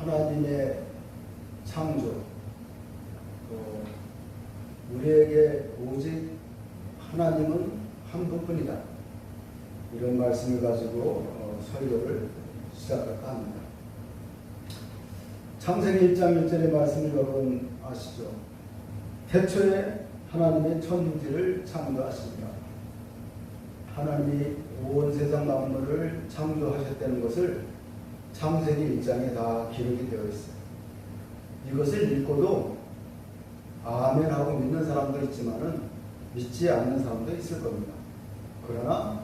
하나님의 창조, 우리에게 오직 하나님은 한 분뿐이다. 이런 말씀을 가지고 설교를 시작할까 합니다. 창세기 1장 1절의 말씀을 여러분 아시죠? 태초에 하나님의 천지를 창조하십니다. 하나님이 온 세상 만물을 창조하셨다는 것을 창세기 1장에 다 기록이 되어 있어요. 이것을 읽고도 아멘하고 믿는 사람도 있지만은 믿지 않는 사람도 있을 겁니다. 그러나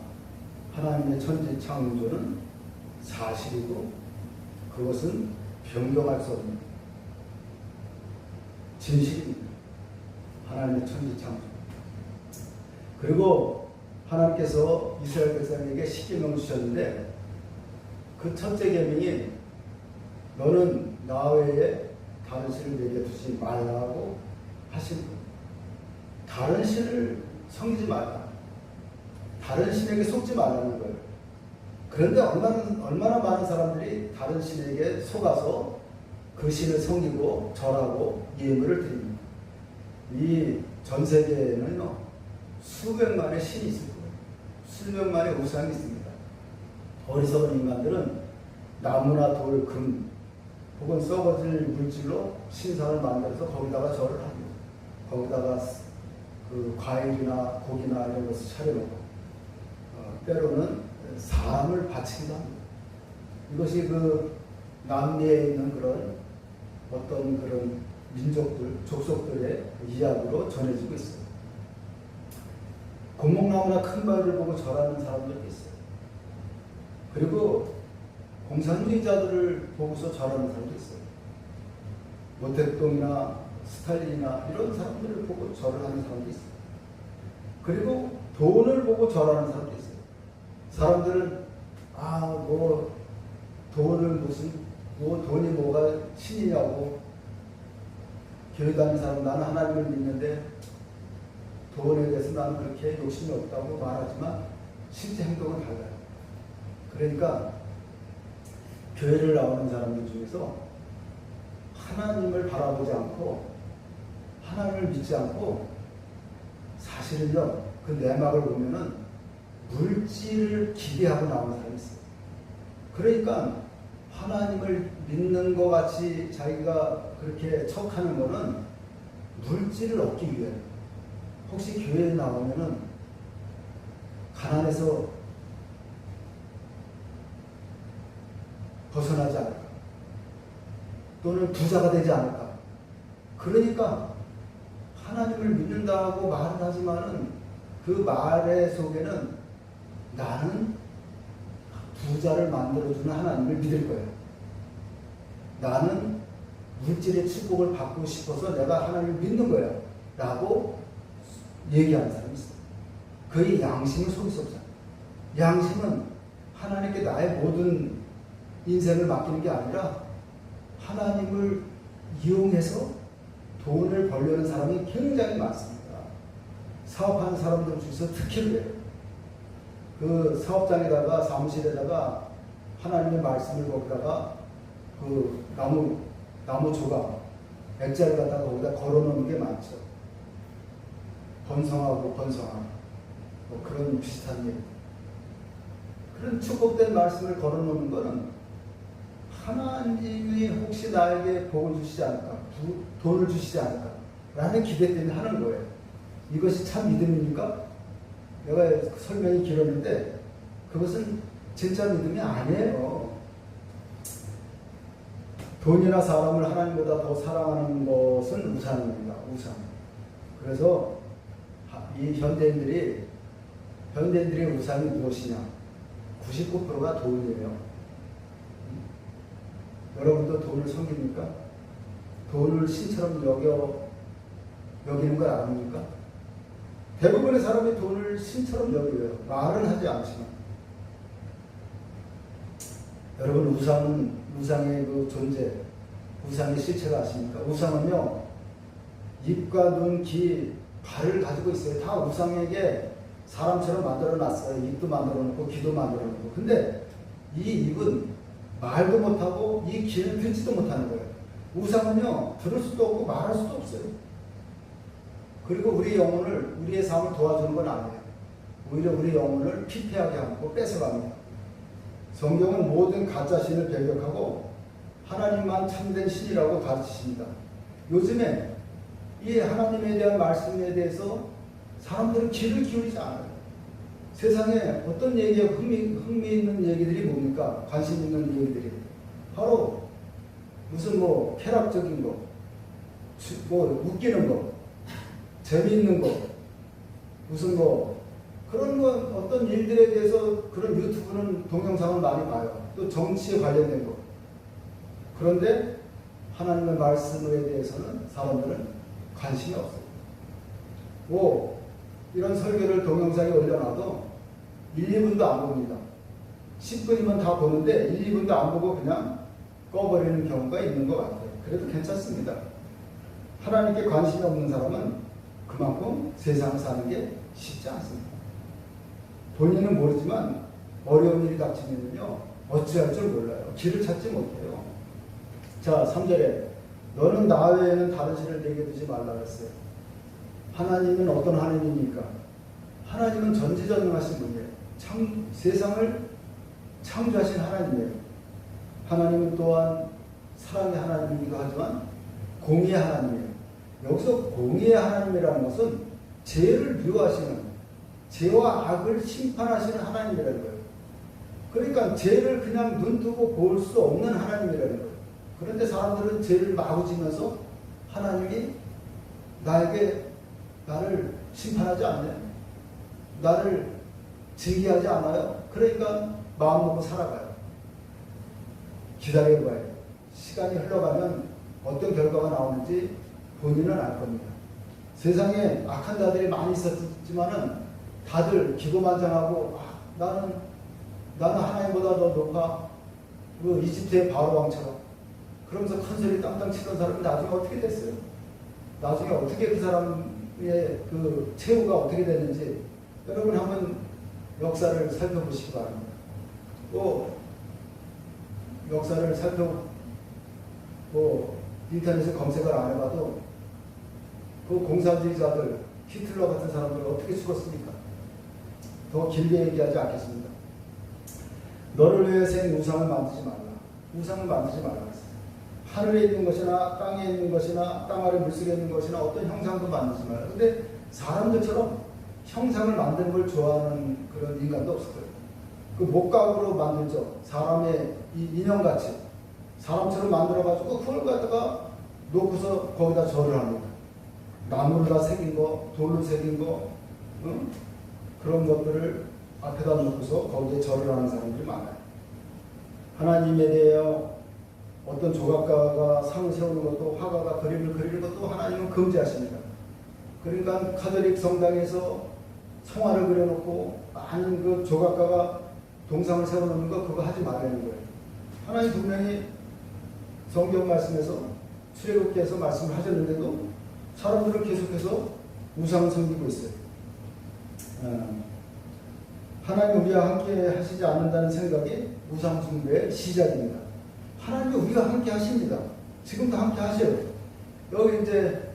하나님의 천지 창조는 사실이고 그것은 변경할 수 없는 진실입니다. 하나님의 천지 창조. 그리고 하나님께서 이스라엘 백성에게 십계명을 주셨는데 그 첫째 계명이 너는 나 외에 다른 신을 내게 두지 말라고 하신 분. 다른 신을 섬기지 말라. 다른 신에게 속지 말라는 거예요. 그런데 얼마나 많은 사람들이 다른 신에게 속아서 그 신을 섬기고 절하고 예물을 드립니다. 이 전 세계에는요, 수백만의 신이 있을 거예요. 수백만의 우상이 있습니다. 어리석은 인간들은 나무나 돌, 금 혹은 썩어질 물질로 신상을 만들어서 거기다가 절을 합니다. 거기다가 그 과일이나 고기나 이런 것을 차려놓고 때로는 사람을 바치기도 합니다. 이것이 그 남미에 있는 그런 어떤 그런 민족들, 족속들의 이야기로 전해지고 있어요. 고목나무나 큰 바위를 보고 절하는 사람들도 있어요. 그리고 공산주의자들을 보고서 절하는 사람도 있어요. 모택동이나 스탈린이나 이런 사람들을 보고 절을 하는 사람도 있어요. 그리고 돈을 보고 절하는 사람도 있어요. 사람들은 돈을 무슨 돈이 뭐가 신이냐고 교회 다니는 사람 나는 하나님을 믿는데 돈에 대해서 나는 그렇게 욕심이 없다고 말하지만 실제 행동은 달라요. 그러니까 교회를 나오는 사람들 중에서 하나님을 바라보지 않고 하나님을 믿지 않고 사실은요 그 내막을 보면은 물질을 기대하고 나오는 사람이 있어요. 그러니까 하나님을 믿는 것 같이 자기가 그렇게 척하는 거는 물질을 얻기 위해. 혹시 교회에 나오면은 가난해서 벗어나지 않을까? 또는 부자가 되지 않을까? 그러니까 하나님을 믿는다고 말을 하지만은 그 말의 속에는 나는 부자를 만들어주는 하나님을 믿을 거예요. 나는 물질의 축복을 받고 싶어서 내가 하나님을 믿는 거예요. 라고 얘기하는 사람이 있어요. 그의 양심을 속일 수 없잖아요. 양심은 하나님께 나의 모든 인생을 맡기는 게 아니라 하나님을 이용해서 돈을 벌려는 사람이 굉장히 많습니다. 사업하는 사람들 중에서 특히 그래요. 그 사업장에다가 사무실에다가 하나님의 말씀을 거기다가 그 나무 조각 액자를 갖다가 거기다 걸어놓는 게 많죠. 번성하고 뭐 그런 비슷한 일. 그런 축복된 말씀을 걸어놓는 거는 하나님이 혹시 나에게 복을 주시지 않을까, 돈을 주시지 않을까 라는 기대 때문에 하는 거예요. 이것이 참 믿음입니까? 내가 설명이 길었는데 그것은 진짜 믿음이 아니에요. 돈이나 사람을 하나님보다 더 사랑하는 것은 우상입니다. 우상. 그래서 이 현대인들의 우상이 무엇이냐? 99%가 돈이에요. 여러분도 돈을 섬깁니까? 돈을 신처럼 여기는 걸 아닙니까? 대부분의 사람이 돈을 신처럼 여겨요. 말은 하지 않지만. 여러분 우상의 그 존재, 우상의 실체가 아십니까? 우상은요, 입과 눈, 귀, 발을 가지고 있어요. 다 우상에게 사람처럼 만들어 놨어요. 입도 만들어 놓고 귀도 만들어 놓고. 근데 이 입은 말도 못하고 이 길을 듣지도 못하는 거예요. 우상은요, 들을 수도 없고 말할 수도 없어요. 그리고 우리 영혼을, 우리의 삶을 도와주는 건 아니에요. 오히려 우리 영혼을 피폐하게 하고 뺏어갑니다. 성경은 모든 가짜 신을 배격하고 하나님만 참된 신이라고 가르치십니다. 요즘에 이 하나님에 대한 말씀에 대해서 사람들은 귀를 기울이지 않아요. 세상에 어떤 얘기가 흥미있는 얘기들이 뭡니까? 관심 있는 얘기들이. 바로 무슨 뭐 쾌락적인 거, 뭐 웃기는 거, 재미있는 거, 무슨 뭐 그런 거 어떤 일들에 대해서 그런 유튜브는 동영상을 많이 봐요. 또 정치에 관련된 거. 그런데 하나님의 말씀에 대해서는 사람들은 관심이 없어요. 뭐 이런 설교를 동영상에 올려놔도 1, 2분도 안 봅니다. 10분이면 다 보는데 1, 2분도 안 보고 그냥 꺼버리는 경우가 있는 것 같아요. 그래도 괜찮습니다. 하나님께 관심이 없는 사람은 그만큼 세상을 사는 게 쉽지 않습니다. 본인은 모르지만 어려운 일이 닥치면요 어찌할 줄 몰라요. 길을 찾지 못해요. 자, 3절에 너는 나 외에는 다른 신을 내게 두지 말라 그랬어요. 하나님은 어떤 하나님입니까? 하나님은 전지전능하신 분이에요. 세상을 창조하신 하나님이에요. 하나님은 또한 사랑의 하나님이기도 하지만 공의의 하나님이에요. 여기서 공의의 하나님이라는 것은 죄를 미워하시는, 죄와 악을 심판하시는 하나님이라는 거예요. 그러니까 죄를 그냥 눈뜨고 볼 수 없는 하나님이라는 거예요. 그런데 사람들은 죄를 마구 지면서 하나님이 나를 심판하지 않나요? 나를 징계하지 않아요? 그러니까 마음 먹고 살아가요. 기다려봐요. 시간이 흘러가면 어떤 결과가 나오는지 본인은 알 겁니다. 세상에 악한 자들이 많이 있었지만은 다들 기고만장하고 나는 하나님보다 더 높아. 그 이집트의 바로 왕처럼. 그러면서 큰 소리 땅땅 치던 사람이 나중에 어떻게 됐어요? 나중에 어떻게 그 사람의 그 최후가 어떻게 됐는지 여러분 한번 역사를 살펴보시기 바랍니다. 또 역사를 인터넷에 검색을 안 해봐도 그 공산주의자들, 히틀러 같은 사람들은 어떻게 죽었습니까? 더 길게 얘기하지 않겠습니다. 너를 위해 생 우상을 만들지 말라. 우상을 만들지 말라 했어요. 하늘에 있는 것이나 땅에 있는 것이나 땅 아래 물속에 있는 것이나 어떤 형상도 만들지 말라. 근데 사람들처럼 형상을 만드는 걸 좋아하는 그런 인간도 없을 거예요. 그 목각으로 만들죠. 사람의 인형같이 사람처럼 만들어가지고 그걸 갖다가 놓고서 거기다 절을 합니다. 나무를 다 새긴 거, 돌로 새긴 거, 그런 것들을 앞에다 놓고서 거기에 절을 하는 사람들이 많아요. 하나님에 대하여 어떤 조각가가 상을 세우는 것도, 화가가 그림을 그리는 것도 하나님은 금지하십니다. 그러니까 카톨릭 성당에서 성화를 그려놓고 많은 그 조각가가 동상을 세워놓는 거 그거 하지 말라는 거예요. 하나님 분명히 성경 말씀에서 출애굽기에서 말씀을 하셨는데도 사람들은 계속해서 우상을 섬기고 있어요. 하나님 우리와 함께 하시지 않는다는 생각이 우상 숭배의 시작입니다. 하나님이 우리와 함께 하십니다. 지금도 함께 하셔요. 여기 이제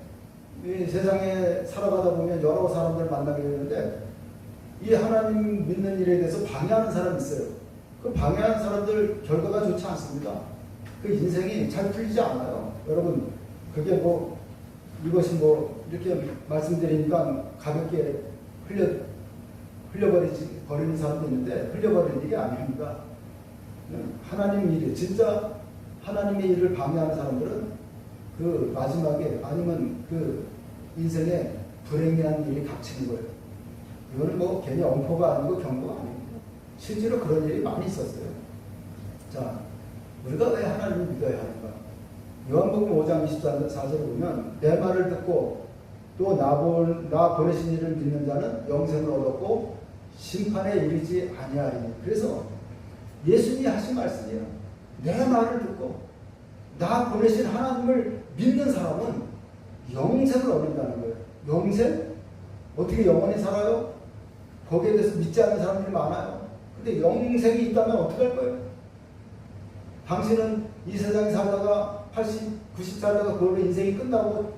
이 세상에 살아가다 보면 여러 사람들 만나게 되는데 이 하나님 믿는 일에 대해서 방해하는 사람이 있어요. 그 방해하는 사람들 결과가 좋지 않습니다. 그 인생이 잘 풀리지 않아요. 여러분 그게 뭐 이것이 뭐 이렇게 말씀드리니까 가볍게 흘려버리는 사람도 있는데 흘려버리는 일이 아닙니다. 하나님 일이 진짜 하나님의 일을 방해하는 사람들은 그 마지막에 아니면 그 인생에 불행한 일이 닥치는 거예요. 이거는 뭐 괜히 엄포가 아니고 경고가 아닙니다. 실제로 그런 일이 많이 있었어요. 자, 우리가 왜 하나님을 믿어야 하는가? 요한복음 5장 24절을 보면 내 말을 듣고 또 나 보내신 이를 믿는 자는 영생을 얻었고 심판에 이르지 아니하리니. 그래서 예수님이 하신 말씀이에요. 내 말을 듣고 나 보내신 하나님을 믿는 사람은 영생을 얻는다는 거예요. 영생? 어떻게 영원히 살아요? 거기에 대해서 믿지 않는 사람들이 많아요. 근데 영생이 있다면 어떻게 할 거예요? 당신은 이 세상에 살다가 80, 90 살다가 그걸로 인생이 끝나고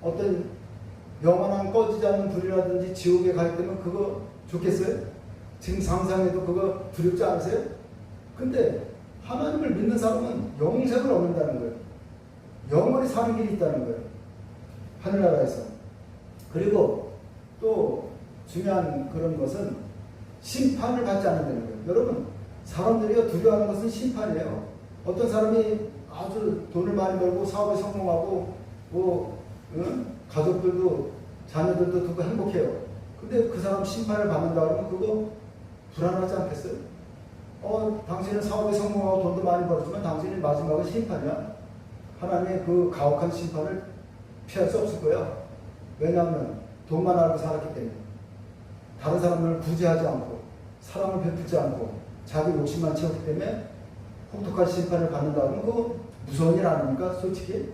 어떤 영원한 꺼지지 않는 불이라든지 지옥에 가 있다면 그거 좋겠어요? 지금 상상해도 그거 두렵지 않으세요? 근데 하나님을 믿는 사람은 영생을 얻는다는 거예요. 영원히 사는 길이 있다는 거예요. 하늘나라에서. 그리고 또 중요한 그런 것은 심판을 받지 않는다는 거예요. 여러분, 사람들이 두려워하는 것은 심판이에요. 어떤 사람이 아주 돈을 많이 벌고 사업에 성공하고 가족들도 자녀들도 두고 행복해요. 근데 그 사람 심판을 받는다 그러면 그거 불안하지 않겠어요? 당신은 사업에 성공하고 돈도 많이 벌었지만 당신이 마지막은 심판이야. 하나님의 그 가혹한 심판을 피할 수 없을 거야. 왜냐하면 돈만 알고 살았기 때문에. 다른 사람을 구제하지 않고 사랑을 베풀지 않고 자기 욕심만 채웠기 때문에 혹독한 심판을 받는다 그러면 그거 무서운 일 아닙니까? 솔직히.